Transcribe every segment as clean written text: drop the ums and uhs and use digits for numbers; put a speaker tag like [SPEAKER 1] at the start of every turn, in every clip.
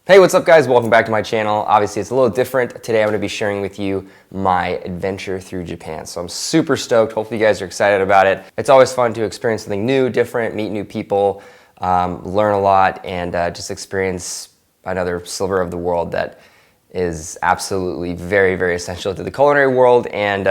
[SPEAKER 1] Hey, what's up guys? Welcome back to my channel. Obviously it's a little different. Today I'm going to be sharing with you my adventure through Japan. So I'm super stoked. Hopefully you guys are excited about it. It's always fun to experience something new, different, meet new people, learn a lot, and just experience another sliver of the world that is absolutely very, very essential to the culinary world and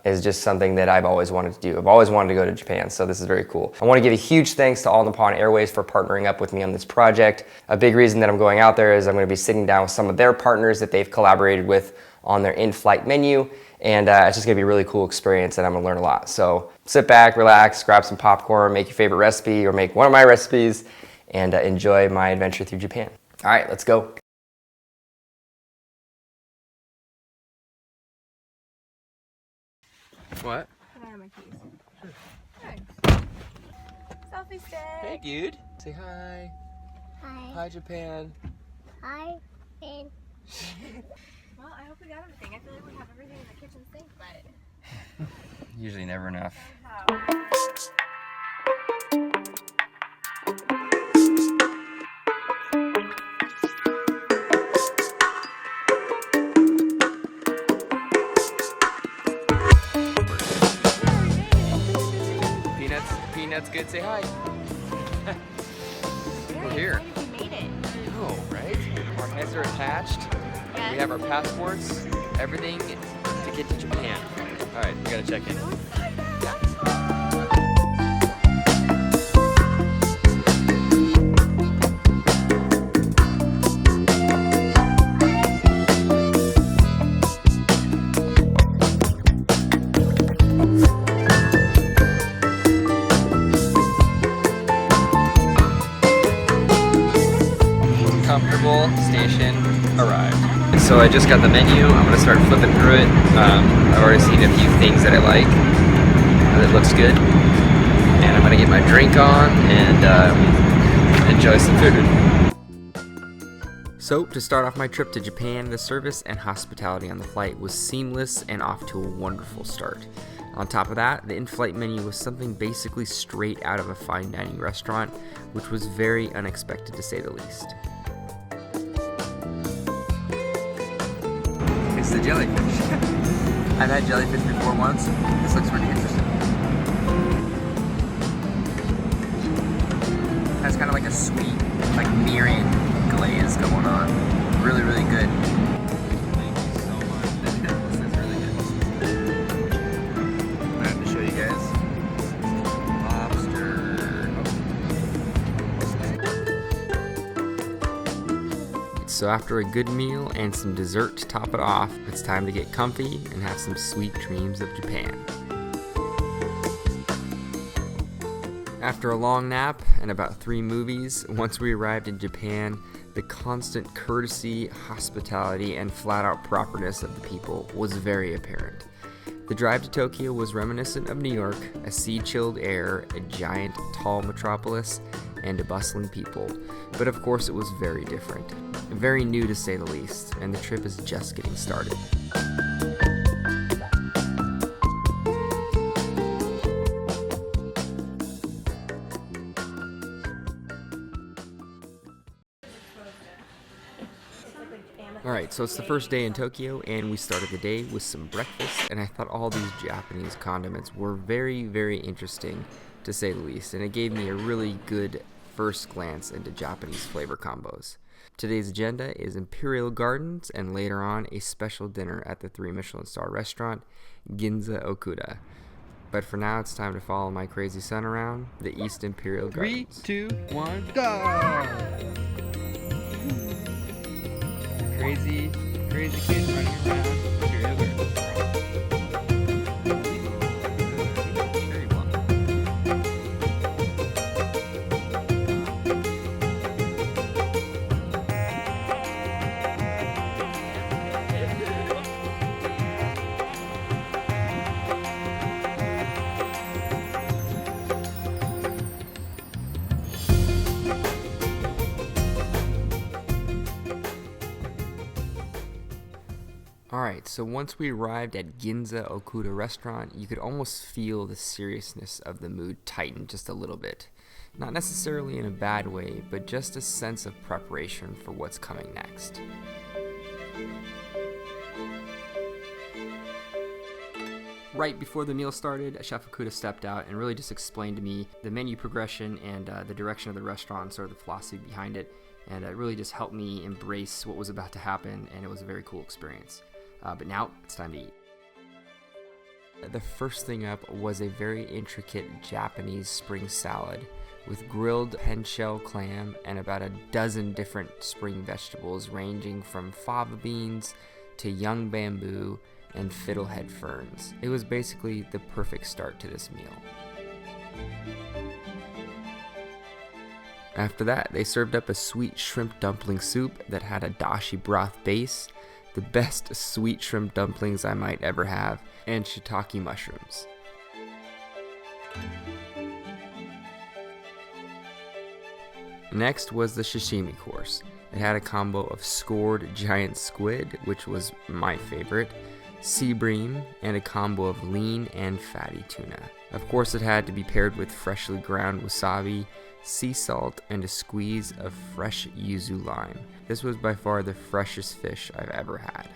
[SPEAKER 1] is just something that I've always wanted to do. I've always wanted to go to Japan, so this is very cool. I want to give a huge thanks to All Nippon Airways for partnering up with me on this project. A big reason that I'm going out there is I'm going to be sitting down with some of their partners that they've collaborated with on their in-flight menu, and it's just going to be a really cool experience and I'm going to learn a lot. So sit back, relax, grab some popcorn, make your favorite recipe or make one of my recipes, and enjoy my adventure through Japan. All right, let's go. What?
[SPEAKER 2] Can I have my keys? Sure. Thanks. Selfie stick.
[SPEAKER 1] Hey, dude. Say hi.
[SPEAKER 3] Hi.
[SPEAKER 1] Hi, Japan.
[SPEAKER 3] Hi. And
[SPEAKER 2] Well, I hope we got everything. I feel like we have everything in the kitchen sink, but
[SPEAKER 1] Usually never enough. Peanuts good. Say hi. We're here.
[SPEAKER 2] We made it.
[SPEAKER 1] Oh, right? Our heads are attached.
[SPEAKER 2] Yes.
[SPEAKER 1] We have our passports. Everything to get to Japan. All right, we gotta check in. Comfortable station arrived. So I just got the menu. I'm gonna start flipping through it. I've already seen a few things that I like. It looks good. And I'm gonna get my drink on and enjoy some food. So to start off my trip to Japan, the service and hospitality on the flight was seamless and off to a wonderful start. On top of that, the in-flight menu was something basically straight out of a fine dining restaurant, which was very unexpected to say the least. It's the jellyfish. I've had jellyfish before once. This looks really interesting. Has kind of like a sweet, like mirin glaze going on. Really, really good. Thank you so much. This is really good. I have to show you guys. Lobster. So after a good meal and some dessert to top it off, it's time to get comfy and have some sweet dreams of Japan. After a long nap and about 3 movies, once we arrived in Japan, the constant courtesy, hospitality, and flat-out properness of the people was very apparent. The drive to Tokyo was reminiscent of New York, a sea-chilled air, a giant, tall metropolis, and a bustling people. But of course it was very different. Very new to say the least, and the trip is just getting started. Alright, so it's the first day in Tokyo, and we started the day with some breakfast, and I thought all these Japanese condiments were very, very interesting, to say the least, and it gave me a really good first glance into Japanese flavor combos. Today's agenda is Imperial Gardens, and later on, a special dinner at the 3 Michelin star restaurant, Ginza Okuda. But for now, it's time to follow my crazy son around the East Imperial Gardens. 3, 2, 1, go! Crazy kids running around Imperial Gardens. Alright, so once we arrived at Ginza Okuda restaurant, you could almost feel the seriousness of the mood tighten just a little bit. Not necessarily in a bad way, but just a sense of preparation for what's coming next. Right before the meal started, Chef Okuda stepped out and really just explained to me the menu progression and the direction of the restaurant, sort of the philosophy behind it, and it really just helped me embrace what was about to happen, and it was a very cool experience. But now it's time to eat. The first thing up was a very intricate Japanese spring salad with grilled pen-shell clam and about a dozen different spring vegetables ranging from fava beans to young bamboo and fiddlehead ferns. It was basically the perfect start to this meal. After that, they served up a sweet shrimp dumpling soup that had a dashi broth base, the best sweet shrimp dumplings I might ever have, and shiitake mushrooms. Next was the sashimi course. It had a combo of scored giant squid, which was my favorite, sea bream, and a combo of lean and fatty tuna. Of course, it had to be paired with freshly ground wasabi, sea salt, and a squeeze of fresh yuzu lime. This was by far the freshest fish I've ever had.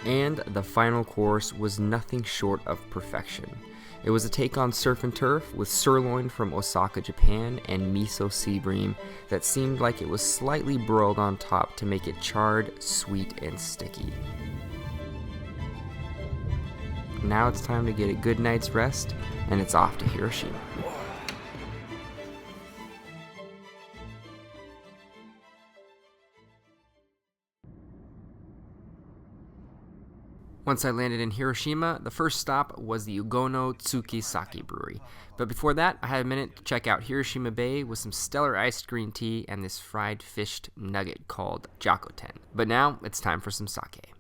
[SPEAKER 1] And the final course was nothing short of perfection. It was a take on surf and turf with sirloin from Osaka, Japan, and miso sea bream that seemed like it was slightly broiled on top to make it charred, sweet, and sticky. Now it's time to get a good night's rest, and it's off to Hiroshima. Once I landed in Hiroshima, the first stop was the Ugono Tsuki Sake Brewery. But before that, I had a minute to check out Hiroshima Bay with some stellar iced green tea and this fried fished nugget called jakoten. But now, it's time for some sake.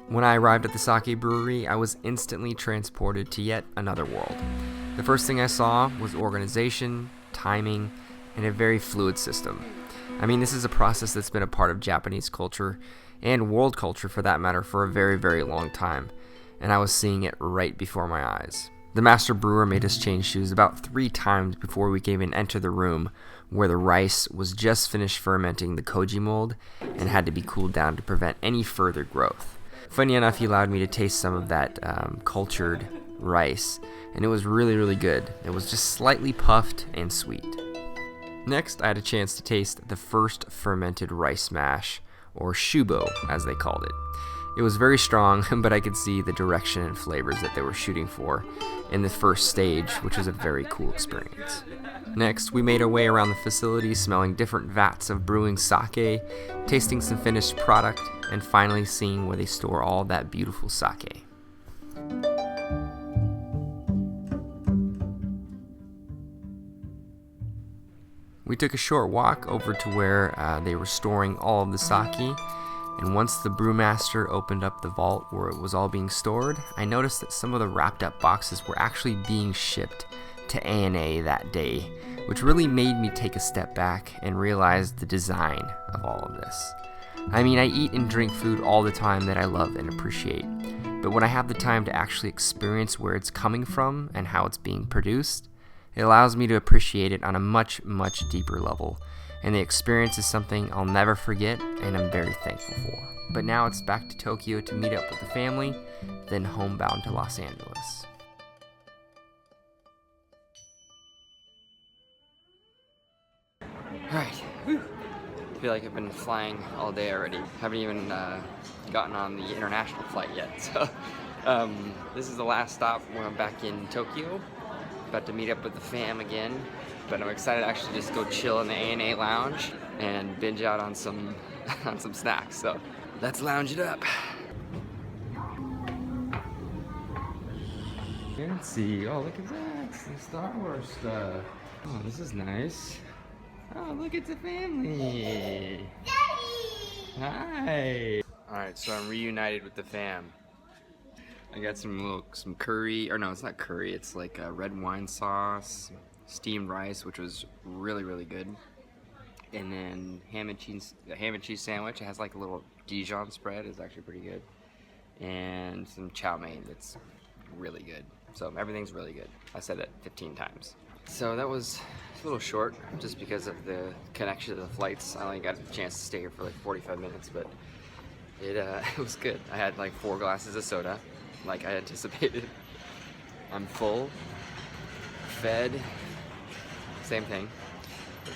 [SPEAKER 1] When I arrived at the sake brewery, I was instantly transported to yet another world. The first thing I saw was organization, timing, and a very fluid system. I mean, this is a process that's been a part of Japanese culture, and world culture for that matter, for a very, very long time, and I was seeing it right before my eyes. The master brewer made us change shoes about 3 times before we could even enter the room, where the rice was just finished fermenting the koji mold and had to be cooled down to prevent any further growth. Funny enough, he allowed me to taste some of that cultured rice, and it was really, really good. It was just slightly puffed and sweet. Next, I had a chance to taste the first fermented rice mash, or shubo as they called it. It was very strong, but I could see the direction and flavors that they were shooting for in the first stage, which was a very cool experience. Next, we made our way around the facility, smelling different vats of brewing sake, tasting some finished product, and finally seeing where they store all that beautiful sake. We took a short walk over to where they were storing all of the sake, and once the brewmaster opened up the vault where it was all being stored, I noticed that some of the wrapped up boxes were actually being shipped to ANA that day, which really made me take a step back and realize the design of all of this. I mean, I eat and drink food all the time that I love and appreciate, but when I have the time to actually experience where it's coming from and how it's being produced, it allows me to appreciate it on a much, much deeper level, and the experience is something I'll never forget and I'm very thankful for. But now it's back to Tokyo to meet up with the family, then homebound to Los Angeles. Alright, I feel like I've been flying all day already. Haven't even gotten on the international flight yet, so this is the last stop when I'm back in Tokyo. About to meet up with the fam again, but I'm excited to actually just go chill in the ANA lounge and binge out on some some snacks. So let's lounge it up. Fancy! Oh, look at that! Some Star Wars stuff. Oh, this is nice. Oh, look at the family. Daddy! Hi. All right, so I'm reunited with the fam. I got some curry, or no, it's not curry, it's like a red wine sauce, steamed rice, which was really, really good. And then a ham and cheese sandwich. It has like a little Dijon spread. It's actually pretty good. And some chow mein that's really good. So everything's really good. I said it 15 times. So that was a little short just because of the connection to the flights. I only got a chance to stay here for like 45 minutes, but it was good. I had like 4 glasses of soda, like I anticipated. I'm full, fed, same thing,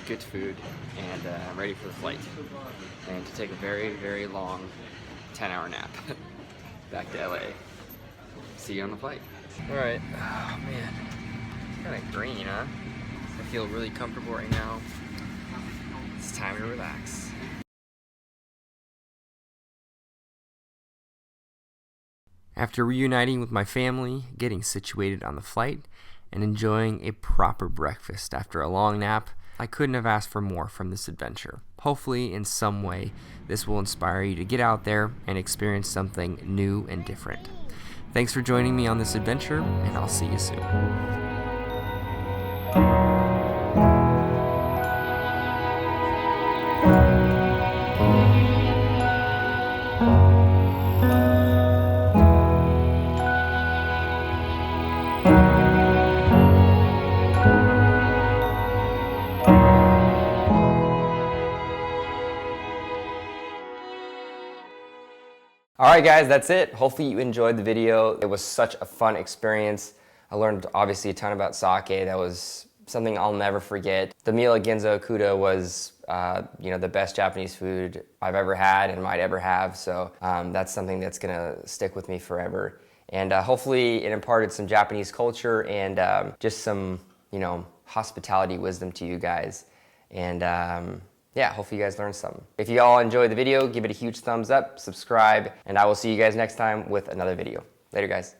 [SPEAKER 1] good food, and I'm ready for the flight. And to take a very, very long 10-hour nap back to LA. See you on the flight. All right, oh man, it's kind of green, huh? I feel really comfortable right now. It's time to relax. After reuniting with my family, getting situated on the flight, and enjoying a proper breakfast after a long nap, I couldn't have asked for more from this adventure. Hopefully, in some way, this will inspire you to get out there and experience something new and different. Thanks for joining me on this adventure, and I'll see you soon. Alright guys, that's it. Hopefully you enjoyed the video. It was such a fun experience. I learned obviously a ton about sake. That was something I'll never forget. The meal at Ginza Okuda was the best Japanese food I've ever had and might ever have. So that's something that's gonna stick with me forever. And hopefully it imparted some Japanese culture and just some hospitality wisdom to you guys. And yeah, hopefully you guys learned something. If you all enjoyed the video, give it a huge thumbs up, subscribe, and I will see you guys next time with another video. Later, guys.